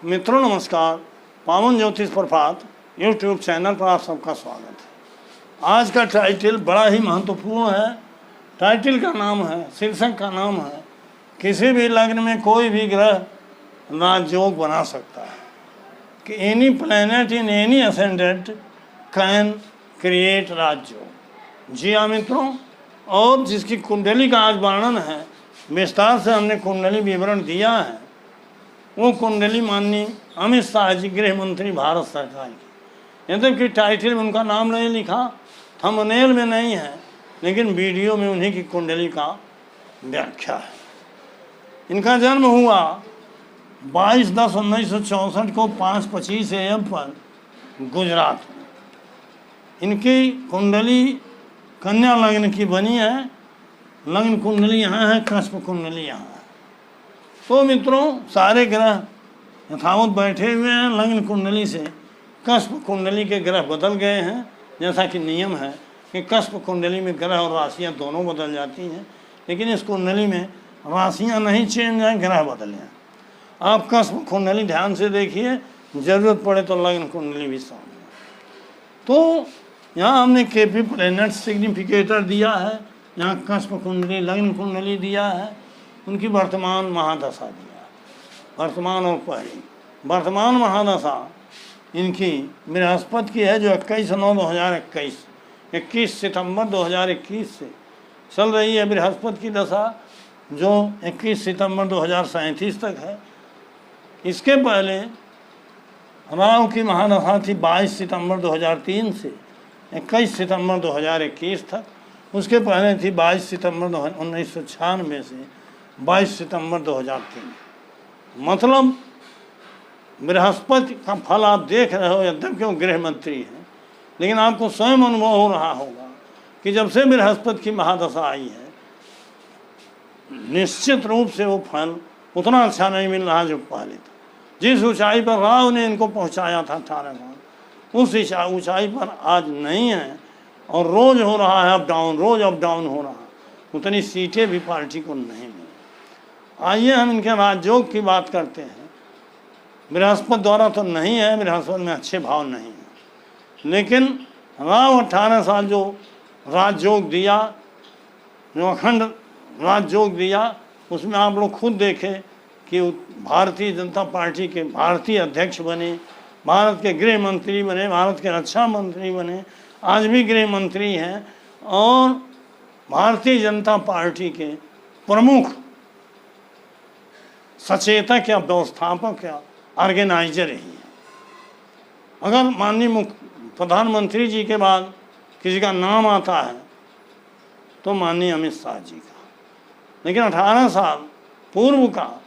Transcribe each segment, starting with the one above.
मित्रों नमस्कार। पावन ज्योतिष प्रभात यूट्यूब चैनल पर आप सबका स्वागत है। आज का टाइटल बड़ा ही महत्वपूर्ण है। टाइटल का नाम है, शीर्षक का नाम है, किसी भी लग्न में कोई भी ग्रह राजयोग बना सकता है कि any planet in any ascendant can create Rajyog. जी हाँ मित्रों, और जिसकी कुंडली का आज वर्णन है, विस्तार से हमने कुंडली विवरण दिया है। वो कुंडली माननीय अमित शाह जी, गृह मंत्री भारत सरकार की। यद्यपि कि टाइटल में उनका नाम नहीं लिखा, थंबनेल में नहीं है, लेकिन वीडियो में उन्हीं की कुंडली का व्याख्या है। इनका जन्म हुआ 22/10/1964 को 5:25 AM पर गुजरात में। इनकी कुंडली कन्या लग्न की बनी है। लग्न कुंडली यहाँ है, कस्प कुंडली यहाँ है। तो मित्रों, सारे ग्रह यथावत बैठे हुए हैं। लग्न कुंडली से कस्प कुंडली के ग्रह बदल गए हैं। जैसा कि नियम है कि कस्प कुंडली में ग्रह और राशियां दोनों बदल जाती हैं, लेकिन इस कुंडली में राशियां नहीं चेंज हैं, ग्रह बदले हैं। आप कस्प कुंडली ध्यान से देखिए, ज़रूरत पड़े तो लग्न कुंडली भी सामने। तो यहाँ हमने केपी प्लैनेट सिग्निफिकेटर दिया है, यहाँ कस्प कुंडली लग्न कुंडली दिया है, उनकी वर्तमान महादशा दिया। वर्तमान और पहली वर्तमान महादशा इनकी बृहस्पति की है, जो 21/9/2021 21 सितंबर 2021 से चल रही है। बृहस्पति की दशा जो 21 सितंबर 2037 तक है। इसके पहले राहु की महादशा थी 22 सितंबर 2003 से 21 सितंबर 2021 तक। उसके पहले थी 22 सितंबर 1996 से 22 सितंबर 2003। मतलब बृहस्पति का फल आप देख रहे हो, यद्यपि वो गृह मंत्री हैं, लेकिन आपको स्वयं अनुभव हो रहा होगा कि जब से बृहस्पति की महादशा आई है, निश्चित रूप से वो फल उतना अच्छा नहीं मिल रहा जो पहले था। जिस ऊंचाई पर राहु ने इनको पहुंचाया था 18 बार, उस ऊंचाई पर आज नहीं है। और रोज हो रहा है अप डाउन, रोज अप डाउन हो रहा है। उतनी सीटें भी पार्टी को नहीं मिली। आइए हम इनके राजयोग की बात करते हैं। बृहस्पति द्वारा तो नहीं है, बृहस्पति में अच्छे भाव नहीं है, लेकिन राहु 18 साल जो राजयोग दिया, जो अखंड राजयोग दिया, उसमें आप लोग खुद देखें कि भारतीय जनता पार्टी के भारतीय अध्यक्ष बने, भारत के गृह मंत्री बने, भारत के रक्षा मंत्री बने, आज भी गृह मंत्री हैं, और भारतीय जनता पार्टी के प्रमुख सचेतक या व्यवस्थापक या ऑर्गेनाइजर ही है। अगर माननीय प्रधानमंत्री जी के बाद किसी का नाम आता है तो माननीय अमित शाह जी का, लेकिन 18 साल पूर्व का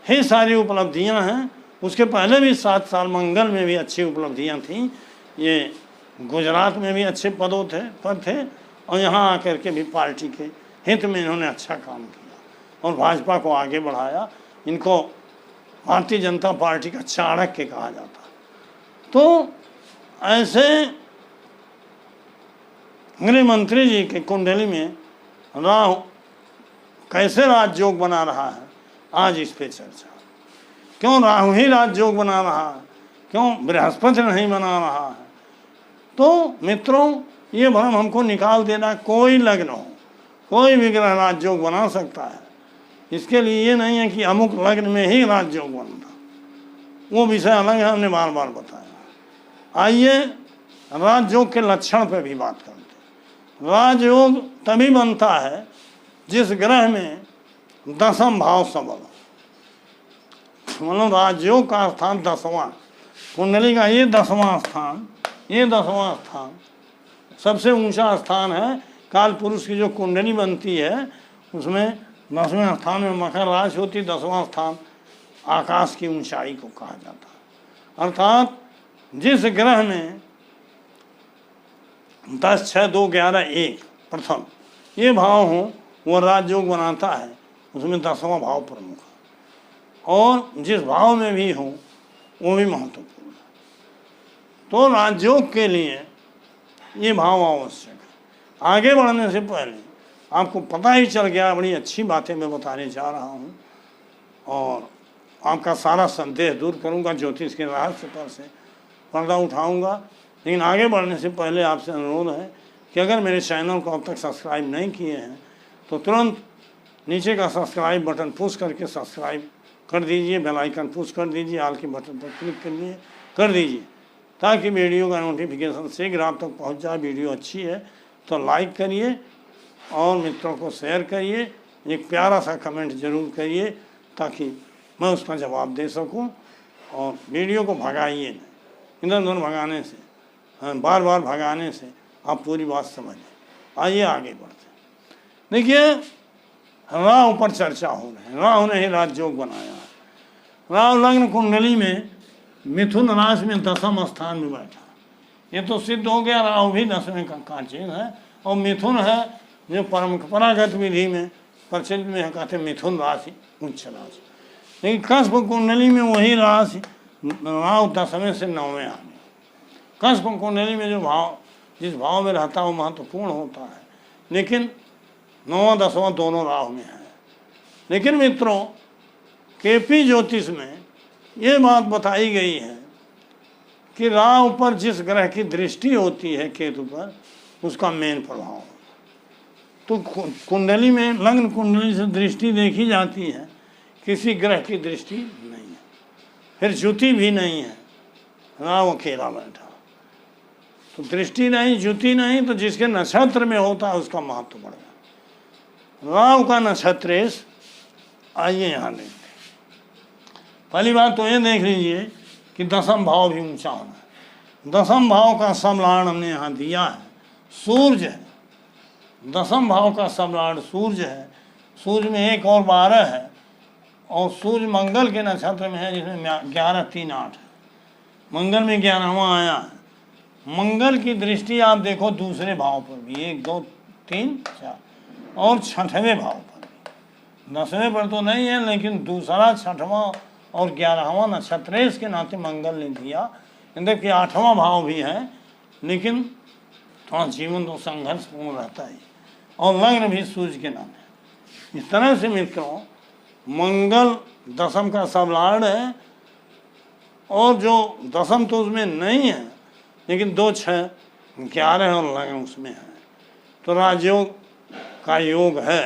ही सारी उपलब्धियां हैं। उसके पहले भी 7 साल मंगल में भी अच्छी उपलब्धियां थीं। ये गुजरात में भी अच्छे पद थे, और यहाँ आकर के भी पार्टी के हित में इन्होंने अच्छा काम किया और भाजपा को आगे बढ़ाया। इनको भारतीय जनता पार्टी का चाणक्य कहा जाता है। तो ऐसे गृह मंत्री जी के कुंडली में राहु कैसे राजयोग बना रहा है, आज इस पे चर्चा। क्यों राहु ही राजयोग बना रहा है, क्यों बृहस्पति नहीं बना रहा है? तो मित्रों, ये भ्रम हमको निकाल देना। कोई लग्न हो, कोई भी ग्रह राजयोग बना सकता है। इसके लिए ये नहीं है कि अमुक लग्न में ही राजयोग बनता, वो विषय अलग है, हमने बार बार बताया। आइए राजयोग के लक्षण पे भी बात करते हैं। राजयोग तभी बनता है जिस ग्रह में 10वां भाव सबल हो। मतलब राजयोग का स्थान 10वां, कुंडली का ये 10वां स्थान, ये 10वां स्थान सबसे ऊंचा स्थान है। काल पुरुष की जो कुंडली बनती है उसमें 10वें स्थान में मकर राशि होती, 10वां स्थान आकाश की ऊंचाई को कहा जाता है। अर्थात जिस ग्रह में 10, 6, 2, 11, 1 प्रथम ये भाव हो, वो राजयोग बनाता है। उसमें 10वां भाव प्रमुख है, और जिस भाव में भी हो वो भी महत्वपूर्ण है। तो राजयोग के लिए ये भाव आवश्यक है। आगे बढ़ने से पहले आपको पता ही चल गया, बड़ी अच्छी बातें मैं बताने जा रहा हूँ। और आपका सारा संदेह दूर करूंगा, ज्योतिष के रहस्य पर से पर्दा उठाऊंगा। लेकिन आगे बढ़ने से पहले आपसे अनुरोध है कि अगर मेरे चैनल को अब तक सब्सक्राइब नहीं किए हैं तो तुरंत नीचे का सब्सक्राइब बटन पुश करके सब्सक्राइब कर दीजिए, बेल आइकन पुश कर दीजिए, ऑल के बटन पर क्लिक कर दीजिए ताकि वीडियो का नोटिफिकेशन शीघ्र आप तक पहुंच जाए। वीडियो अच्छी है तो लाइक करिए और मित्रों को शेयर करिए, एक प्यारा सा कमेंट ज़रूर करिए ताकि मैं उसका जवाब दे सकूं। और वीडियो को भगाइए नहीं, इधर उधर भगाने से, बार बार भगाने से आप पूरी बात समझें। आइए आगे बढ़ते हैं। देखिए, राहु पर चर्चा हो रही है। राहु ने ही राजयोग बनाया है। राहु लग्न कुंडली में मिथुन राशि में 10वें स्थान में बैठा। ये तो सिद्ध हो गया राहु भी 10वें का चिन्ह है और मिथुन है जो परंपरागत विधि में प्रचलित में है, कहते मिथुन राशि उच्च राशि। लेकिन कस्प कुंडली में वही राशि राहु 10वें से 9वें आ गया। कस्प कुंडली में जो भाव जिस भाव में रहता है वो महत्वपूर्ण होता है, लेकिन 9वां 10वां दोनों राहु में है। लेकिन मित्रों, केपी ज्योतिष में ये बात बताई गई है कि राहु पर जिस ग्रह की दृष्टि होती है केतु पर, उसका मेन प्रभाव। तो कुंडली में लग्न कुंडली से दृष्टि देखी जाती है, किसी ग्रह की दृष्टि नहीं है, फिर ज्योति भी नहीं है, राहु अकेला बैठा। तो दृष्टि नहीं, ज्योति नहीं, तो जिसके नक्षत्र में होता है उसका महत्व बढ़ गया। राहु का नक्षत्र, आइए यहाँ देखते। पहली बात तो ये देख लीजिए कि 10वां भाव भी ऊंचा होना है। 10वां भाव का समलाड़ हमने यहाँ दिया है, सूर्य है। 10वां भाव का समलाड़ सूर्य है। सूर्य में 1 और 12 है और सूर्य मंगल के नक्षत्र में है जिसमें 11 3 8 है। मंगल में 11वां आया है। मंगल की दृष्टि आप देखो दूसरे भाव पर भी, 1 2 3 4 और 6वें भाव पर भी। 10वें पर तो नहीं है, लेकिन दूसरा 6वां और 11वां नक्षत्र के नाते मंगल ने दिया। देखिए 8वां भाव भी है, लेकिन थोड़ा जीवन तो संघर्षपूर्ण रहता है। और लग्न भी सूर्य के नाम है। इस तरह से मित्रों, मंगल 10म का सबलाड़ है और जो 10म तो उसमें नहीं है, लेकिन 2 6 11 और लग्न उसमें है। तो राजयोग का योग है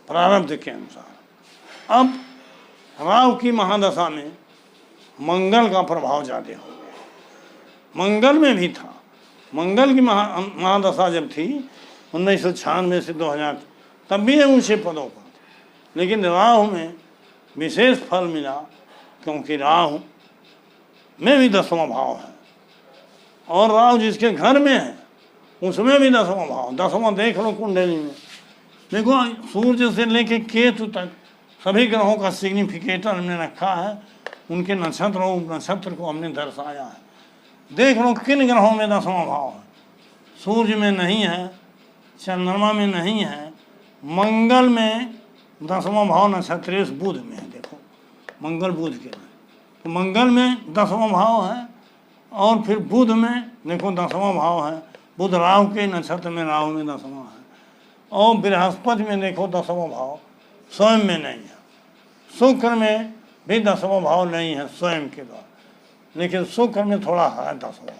प्रारब्ध के अनुसार। अब राहु की महादशा में मंगल का प्रभाव ज़्यादा हो गया। मंगल में भी था, मंगल की महादशा जब थी 1996 से 2000, तब भी ये ऊंचे पदों पर थे। लेकिन राहु में विशेष फल मिला, क्योंकि राहु में भी 10वां भाव है और राहु जिसके घर में है उसमें भी 10वां भाव। 10वां देख लो कुंडली में, देखो सूर्य से लेके केतु तक सभी ग्रहों का सिग्निफिकेटर हमने रखा है, उनके नक्षत्र और नक्षत्र को हमने दर्शाया है। देख लो किन ग्रहों में 10वां भाव है। सूर्य में नहीं है, चंद्रमा में नहीं है, मंगल में 10वां भाव नक्षत्र बुध में है। देखो मंगल बुध के, तो मंगल में 10वां भाव है और फिर बुध में देखो 10वां भाव है। बुध राहु के नक्षत्र में, राहु में 10वां है। और बृहस्पति में देखो 10वां भाव स्वयं में नहीं है। शुक्र में भी 10वां भाव नहीं है स्वयं के द्वारा, लेकिन शुक्र में थोड़ा है 10वां,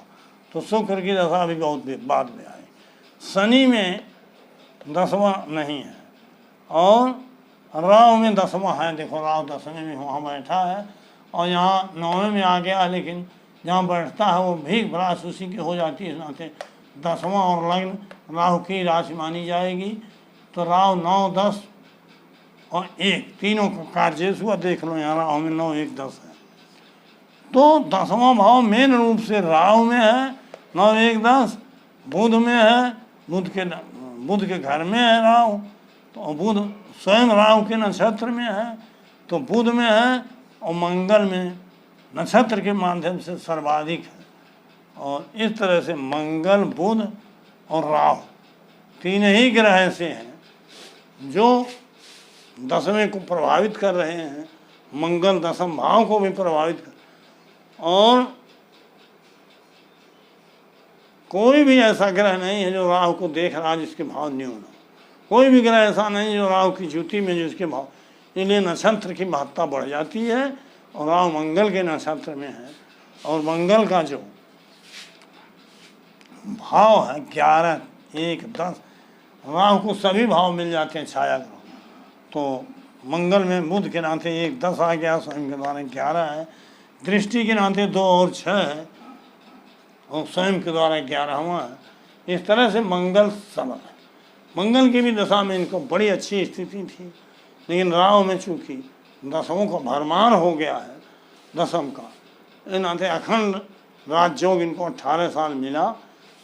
तो शुक्र की दशा भी बहुत बाद में आई। शनि में 10वां नहीं है और राहु में 10वां है। देखो राहु 10वें में वहाँ बैठा है और यहाँ 9वें में आ गया, लेकिन जहाँ बैठता है वो भी राशि उसी की हो जाती है। इस नाते 10वां और लग्न राहु की राशि मानी जाएगी। तो राहु 9 10 और 1 तीनों का कार्य हुआ। देख लो यहाँ राहु में 9 1 10 है। तो 10वां भाव मेन रूप से राहु में है, 9 1 10 बुध में है, बुध के घर में है राहु, तो बुध स्वयं राहु के नक्षत्र में है, तो बुध में है और मंगल में नक्षत्र के माध्यम से सर्वाधिक है। और इस तरह से मंगल बुध और राहु 3 ही ग्रह ऐसे हैं जो 10वें को प्रभावित कर रहे हैं। मंगल 10म भाव को भी प्रभावित कर, और कोई भी ऐसा ग्रह नहीं है जो राहु को देख रहा जिसके भाव न्यून हो। कोई भी ग्रह ऐसा नहीं जो राहु की ज्योति में जिसके भाव, इसलिए नक्षत्र की महत्ता बढ़ जाती है और राहु मंगल के नक्षत्र में है। और मंगल का जो भाव है 11, 1, 10, राहु को सभी भाव मिल जाते हैं छाया ग्रह। तो मंगल में बुध के नाते 1, 10 आ गया, स्वयं के द्वारा 11 है, दृष्टि के नाते 2 और 6 है, और स्वयं के द्वारा 11वां है। इस तरह से मंगल सबल है। मंगल की भी दशा में इनको बड़ी अच्छी स्थिति थी, लेकिन राहु में चूंकि दशमों का भरमार हो गया है दशम का, इन नाते अखंड राजयोग इनको 18 साल मिला,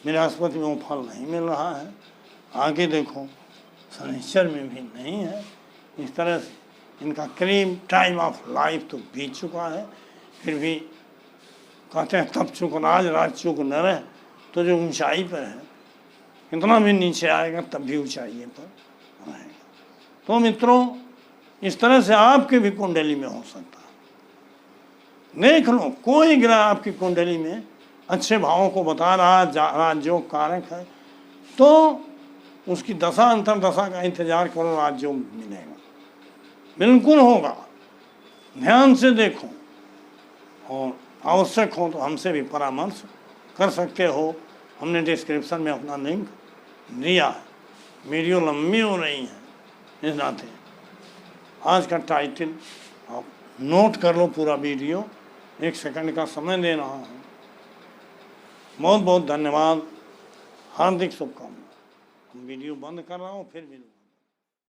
बृहस्पति में वो फल नहीं मिल रहा है। आगे देखो शनिश्चर में भी नहीं है। इस तरह से इनका करीब टाइम ऑफ लाइफ तो बीत चुका है, फिर भी कहते हैं तब चूक राज चूक न रहे, तो जो ऊंचाई पर है कितना भी नीचे आएगा तब भी ऊंचाई पर रहेगा। तो मित्रों, इस तरह से आपके भी कुंडली में हो सकता है। देख लो, कोई ग्रह आपकी कुंडली में अच्छे भावों को बता रहा है, राजयोग कारक है, तो उसकी दशा अंतर दशा का इंतजार करो, राजयोग मिलेगा, बिल्कुल होगा। ध्यान से देखो, और आवश्यक हो तो हमसे भी परामर्श कर सकते हो। हमने डिस्क्रिप्शन में अपना लिंक दिया है। वीडियो लंबी हो रही है, इस नाते आज का टाइटल आप नोट कर लो, पूरा वीडियो 1 सेकंड का समय दे रहा हूँ। बहुत बहुत धन्यवाद, हार्दिक शुभकामनाएं। वीडियो बंद कर रहा हूँ, फिर मिलूँगा।